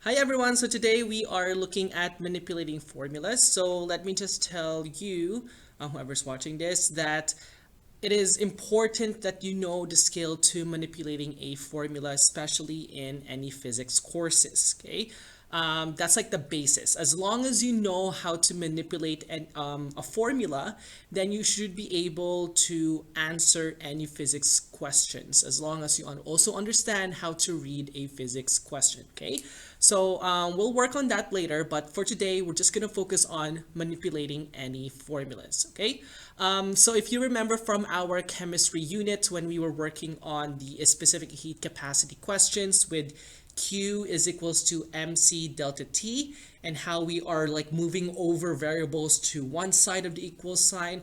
Hi everyone, so today we are looking at manipulating formulas. So let me just tell you, whoever's watching this, that it is important that you know the skill to manipulating a formula, especially in any physics courses, okay? That's like the basis. As long as you know how to manipulate a formula, then you should be able to answer any physics questions, as long as you also understand how to read a physics question, okay? So we'll work on that later, but for today, we're just going to focus on manipulating any formulas, okay? So if you remember from our chemistry unit when we were working on the specific heat capacity questions with Q is equals to mc delta T, and how we are like moving over variables to one side of the equal sign,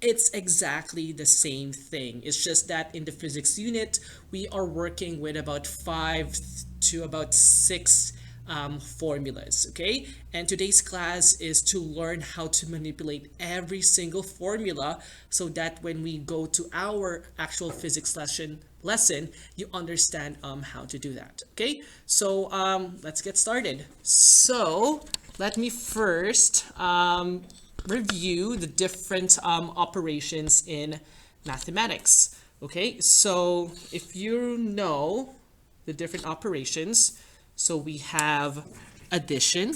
it's exactly the same thing. It's just that in the physics unit, we are working with about 5 to about 6 formulas, okay? And today's class is to learn how to manipulate every single formula so that when we go to our actual physics lesson, you understand how to do that, okay? So let's get started. So let me first review the different operations in mathematics. Okay, so if you know the different operations, so we have addition,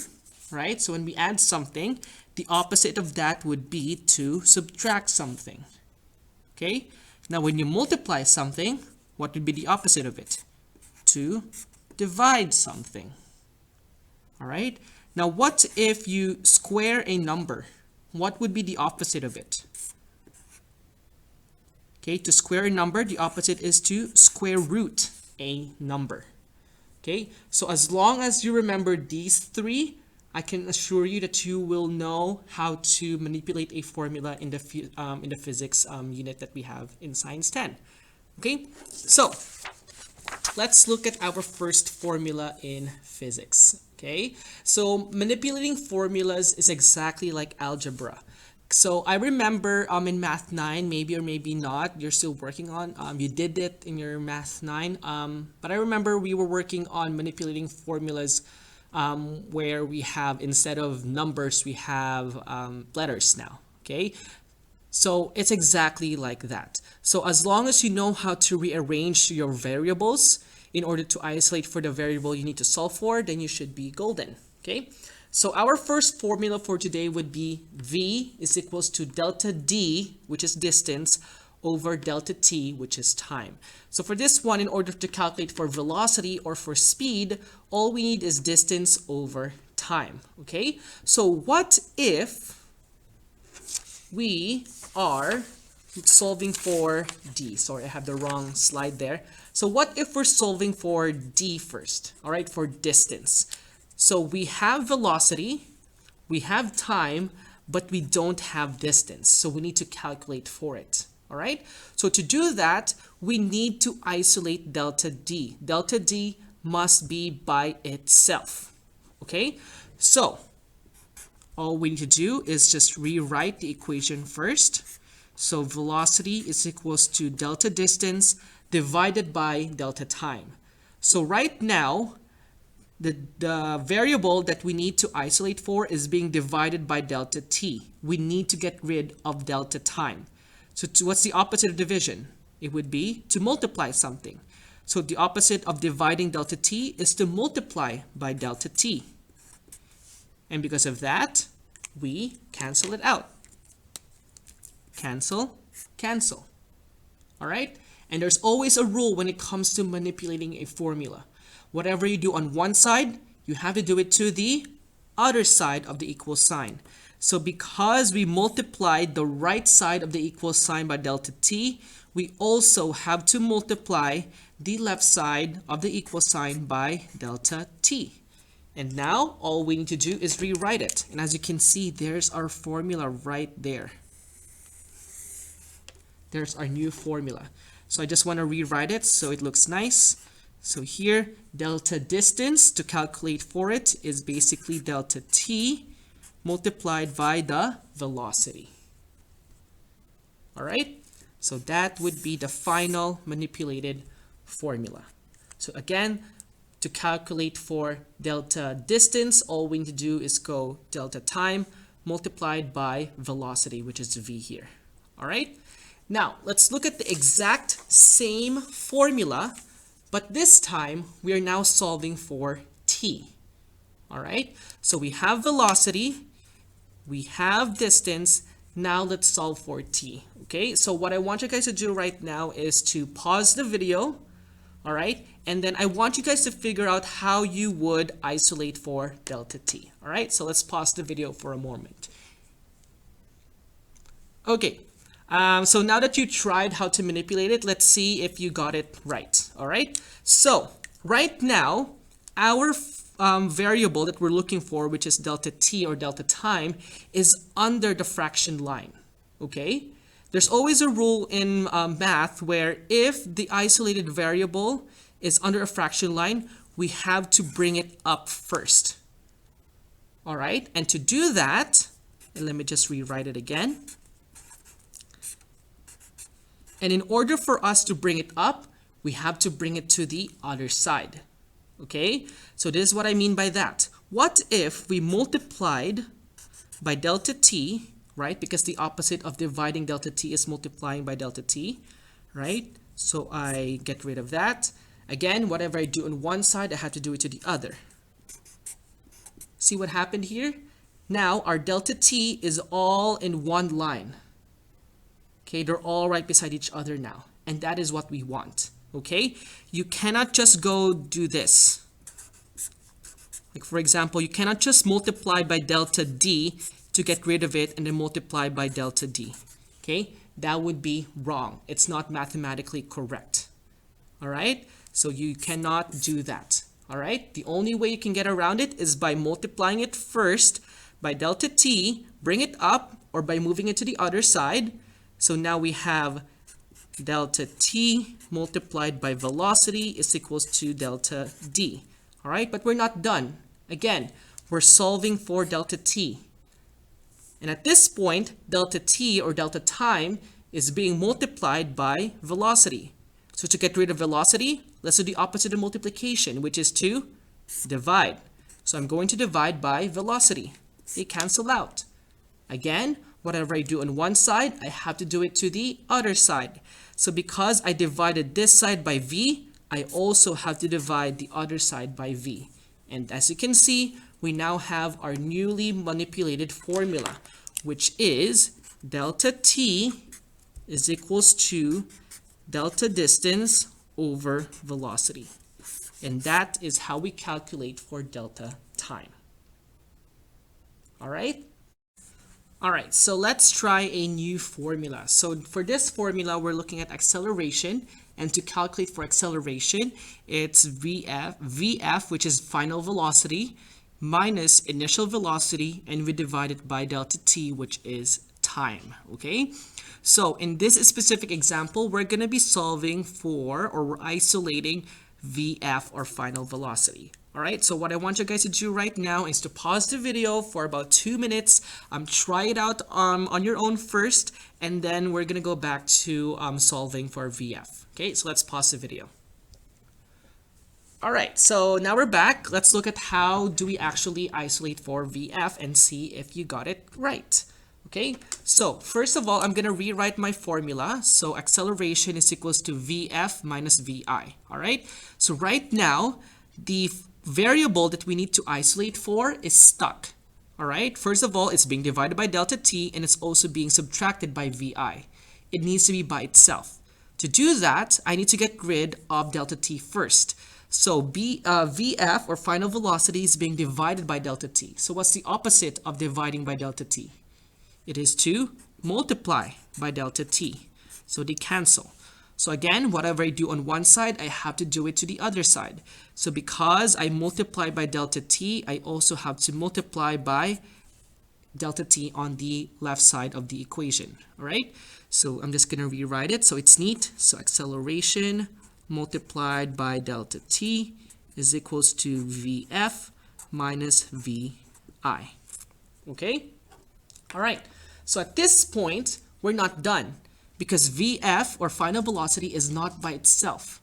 right? So when we add something, the opposite of that would be to subtract something. Okay, now when you multiply something, what would be the opposite of it? To divide something. All right, now what if you square a number? What would be the opposite of it? Okay, to square a number, the opposite is to square root a number. Okay, so as long as you remember these three, I can assure you that you will know how to manipulate a formula in the physics unit that we have in Science 10. Okay, so let's look at our first formula in physics. Okay, so manipulating formulas is exactly like algebra. So I remember in Math 9, maybe or maybe not, you're still working on, you did it in your Math 9, but I remember we were working on manipulating formulas where we have, instead of numbers, we have letters now, okay? So it's exactly like that. So as long as you know how to rearrange your variables in order to isolate for the variable you need to solve for, then you should be golden, okay? So our first formula for today would be V is equals to delta D, which is distance, over delta T, which is time. So for this one, in order to calculate for velocity or for speed, all we need is distance over time, okay? So what if we are solving for D? Sorry, I have the wrong slide there. So what if we're solving for D first, all right, for distance? So we have velocity, we have time, but we don't have distance. So we need to calculate for it, all right? So to do that, we need to isolate delta D. Delta D must be by itself, okay? So all we need to do is just rewrite the equation first. So velocity is equals to delta distance divided by delta time. So right now, the variable that we need to isolate for is being divided by delta t. We need to get rid of delta time. So what's the opposite of division? It would be to multiply something. So the opposite of dividing delta t is to multiply by delta t. And because of that, we cancel it out. Cancel, cancel. All right? And there's always a rule when it comes to manipulating a formula. Whatever you do on one side, you have to do it to the other side of the equal sign. So because we multiplied the right side of the equal sign by delta t, we also have to multiply the left side of the equal sign by delta t. And now all we need to do is rewrite it. And as you can see, there's our formula right there. There's our new formula. So I just want to rewrite it so it looks nice. So here, delta distance to calculate for it is basically delta t multiplied by the velocity. All right, so that would be the final manipulated formula. So again, To calculate for delta distance, all we need to do is go delta time multiplied by velocity, which is v here. All right? Now, let's look at the exact same formula, but this time we are now solving for t. All right? So we have velocity, we have distance. Now let's solve for t. Okay? So what I want you guys to do right now is to pause the video, all right? And then I want you guys to figure out how you would isolate for delta t. All right? So let's pause the video for a moment. Okay. So now that you tried how to manipulate it, let's see if you got it right. All right? So right now, our variable that we're looking for, which is delta t or delta time, is under the fraction line. Okay? There's always a rule in math where if the isolated variable is under a fraction line, we have to bring it up first. All right? And to do that, let me just rewrite it again. And in order for us to bring it up, we have to bring it to the other side. Okay? So this is what I mean by that. What if we multiplied by delta t, right? Because the opposite of dividing delta t is multiplying by delta t, right? So I get rid of that. Again, whatever I do on one side, I have to do it to the other. See what happened here? Now our delta t is all in one line. Okay, they're all right beside each other now. And that is what we want. Okay? You cannot just go do this. Like for example, you cannot just multiply by delta d to get rid of it and then multiply by delta d. Okay? That would be wrong. It's not mathematically correct. All right? So you cannot do that. All right? The only way you can get around it is by multiplying it first by delta t, bring it up, or by moving it to the other side. So now we have delta t multiplied by velocity is equals to delta d. All right, but we're not done. Again, we're solving for delta t. And at this point, delta t or delta time is being multiplied by velocity. So to get rid of velocity, let's do the opposite of multiplication, which is to divide. So I'm going to divide by velocity. They cancel out. Again, whatever I do on one side, I have to do it to the other side. So because I divided this side by v, I also have to divide the other side by v. And as you can see, we now have our newly manipulated formula, which is delta t is equals to delta distance over velocity. And that is how we calculate for delta time. All right? All right, so let's try a new formula. So for this formula, we're looking at acceleration. And to calculate for acceleration, it's VF, which is final velocity, minus initial velocity, and we divide it by delta t, which is time, okay? So in this specific example, we're going to be solving for, or we're isolating VF, or final velocity. All right, so what I want you guys to do right now is to pause the video for about 2 minutes, try it out on your own first, and then we're gonna go back to solving for VF. Okay, so let's pause the video. All right, so now we're back. Let's look at how do we actually isolate for VF and see if you got it right. Okay, so first of all, I'm gonna rewrite my formula. So acceleration is equals to VF minus VI. All right, so right now, the variable that we need to isolate for is stuck. All right, first of all, it's being divided by delta t and it's also being subtracted by vi. It needs to be by itself. To do that, I need to get rid of delta t first. So VF, or final velocity, is being divided by delta t. So what's the opposite of dividing by delta t? It is to multiply by delta t. So they cancel. So again, whatever I do on one side, I have to do it to the other side. So because I multiply by delta t, I also have to multiply by delta t on the left side of the equation. All right? So I'm just going to rewrite it so it's neat. So acceleration multiplied by delta t is equals to VF minus VI. Okay? All right. So at this point, we're not done, because VF, or final velocity, is not by itself.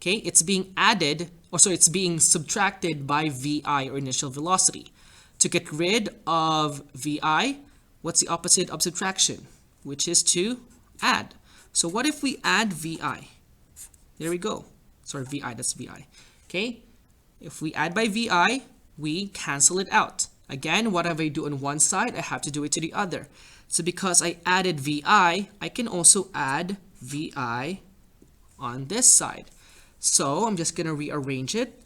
Okay, it's being added or so it's being subtracted by VI, or initial velocity. To get rid of VI, what's the opposite of subtraction? Which is to add. So what if we add VI? There we go. Sorry, VI, that's VI. Okay, if we add by VI, we cancel it out. Again, whatever I do on one side, I have to do it to the other. So because I added VI, I can also add VI on this side. So I'm just going to rearrange it.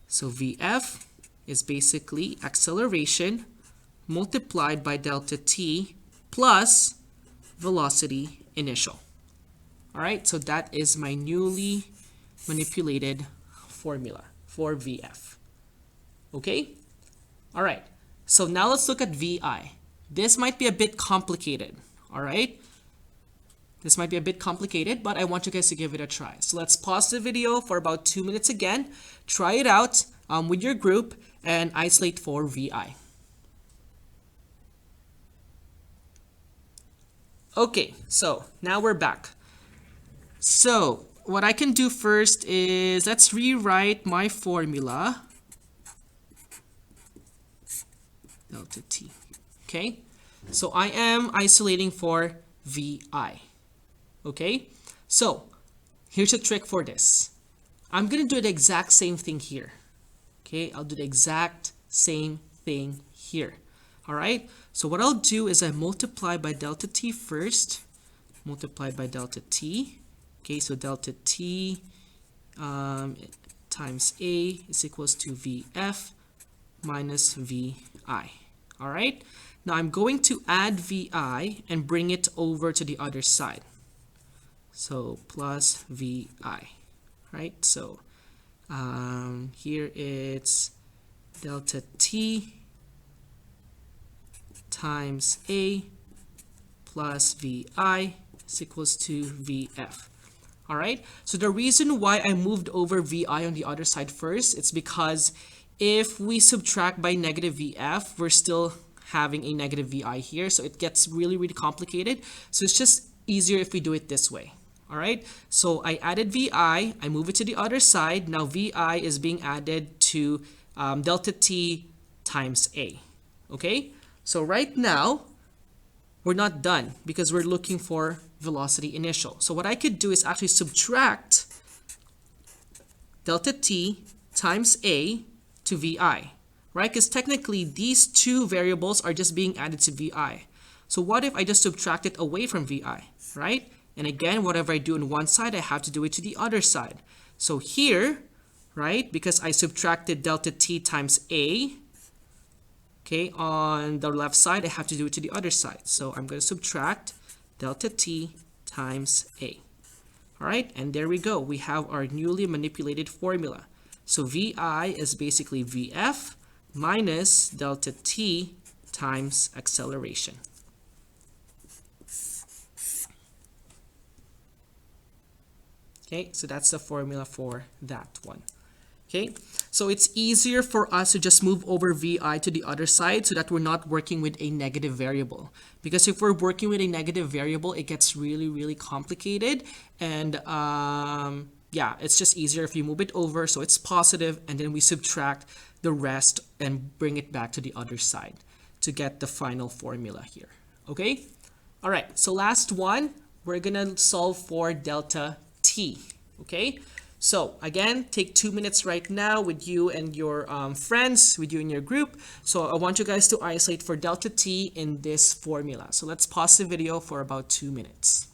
So VF is basically acceleration multiplied by delta t plus velocity initial. All right, so that is my newly manipulated formula for VF. Okay? All right, so now let's look at VI. This might be a bit complicated, all right? This might be a bit complicated, but I want you guys to give it a try. So let's pause the video for about 2 minutes again. Try it out with your group and isolate for VI. Okay, so now we're back. So what I can do first is let's rewrite my formula. Delta t. Okay, so I am isolating for VI. Okay, so here's a trick for this. I'm gonna do the exact same thing here. Okay, I'll do the exact same thing here. All right, so what I'll do is I multiply by delta t first, multiply by delta t. Okay, so delta t times A is equals to VF minus VI. All right, now I'm going to add VI and bring it over to the other side. So plus VI, right? So here it's delta t times A plus VI is equals to VF. All right, so the reason why I moved over VI on the other side first, it's because if we subtract by negative VF, we're still having a negative VI here, so it gets really, really complicated. So it's just easier if we do it this way. All right, so I added VI, I move it to the other side. Now VI is being added to delta t times A. Okay, so right now, we're not done because we're looking for velocity initial. So what I could do is actually subtract delta t times A to VI, right? Because technically these two variables are just being added to VI. So what if I just subtract it away from VI, right? And again, whatever I do on one side, I have to do it to the other side. So here, right, because I subtracted delta t times A, okay, on the left side, I have to do it to the other side. So I'm going to subtract delta t times A. All right, and there we go. We have our newly manipulated formula. So VI is basically VF minus delta t times acceleration. Okay, so that's the formula for that one. Okay, so it's easier for us to just move over VI to the other side so that we're not working with a negative variable. Because if we're working with a negative variable, it gets really, really complicated. And yeah, it's just easier if you move it over so it's positive and then we subtract the rest and bring it back to the other side to get the final formula here. Okay, all right, so last one, we're gonna solve for delta t. Okay, so again, take 2 minutes right now with you and your friends, with you in your group. So I want you guys to isolate for delta t in this formula. So let's pause the video for about 2 minutes.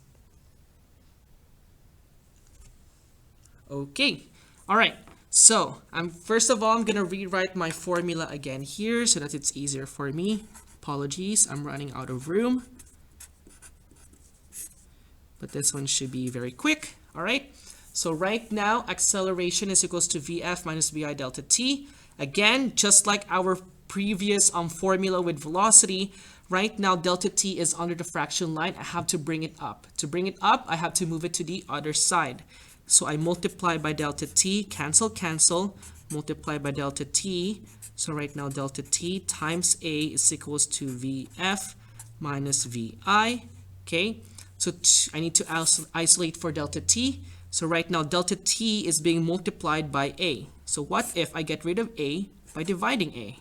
Okay, all right. So first of all, I'm gonna rewrite my formula again here so that it's easier for me. Apologies, I'm running out of room. But this one should be very quick. All right. So right now, acceleration is equals to VF minus VI delta t. Again, just like our previous formula with velocity, right now delta t is under the fraction line. I have to bring it up. To bring it up, I have to move it to the other side. So I multiply by delta t, cancel, cancel, multiply by delta t. So right now delta t times A is equals to VF minus VI. Okay, so I need to isolate for delta t. So right now, delta t is being multiplied by a. So what if I get rid of a by dividing a?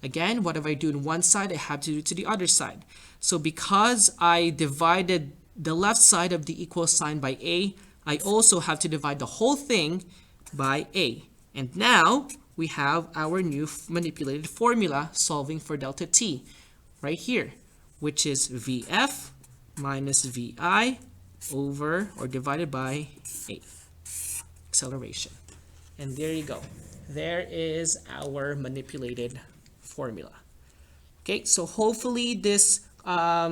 Again, whatever I do on one side, I have to do to the other side. So because I divided the left side of the equal sign by a, I also have to divide the whole thing by a. And now we have our new manipulated formula solving for delta t right here, which is vf minus vi over or divided by a, acceleration. And there you go. There is our manipulated formula. Okay, so hopefully this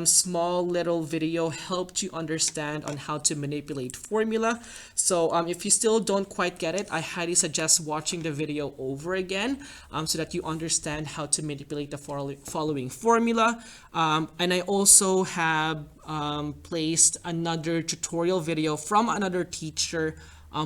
small little video helped you understand on how to manipulate formula. So if you still don't quite get it, I highly suggest watching the video over again so that you understand how to manipulate the following formula. And I also have placed another tutorial video from another teacher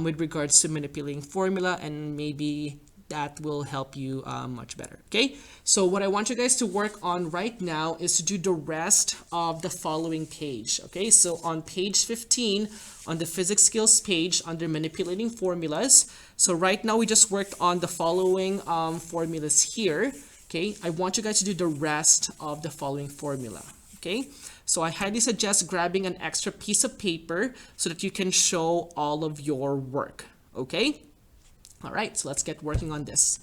with regards to manipulating formula, and maybe that will help you much better. Okay, so what I want you guys to work on right now is to do the rest of the following page. Okay, so on page 15 on the physics skills page under manipulating formulas, so right now we just worked on the following formulas here. Okay, I want you guys to do the rest of the following formula. Okay, so I highly suggest grabbing an extra piece of paper so that you can show all of your work. Okay, all right, so let's get working on this.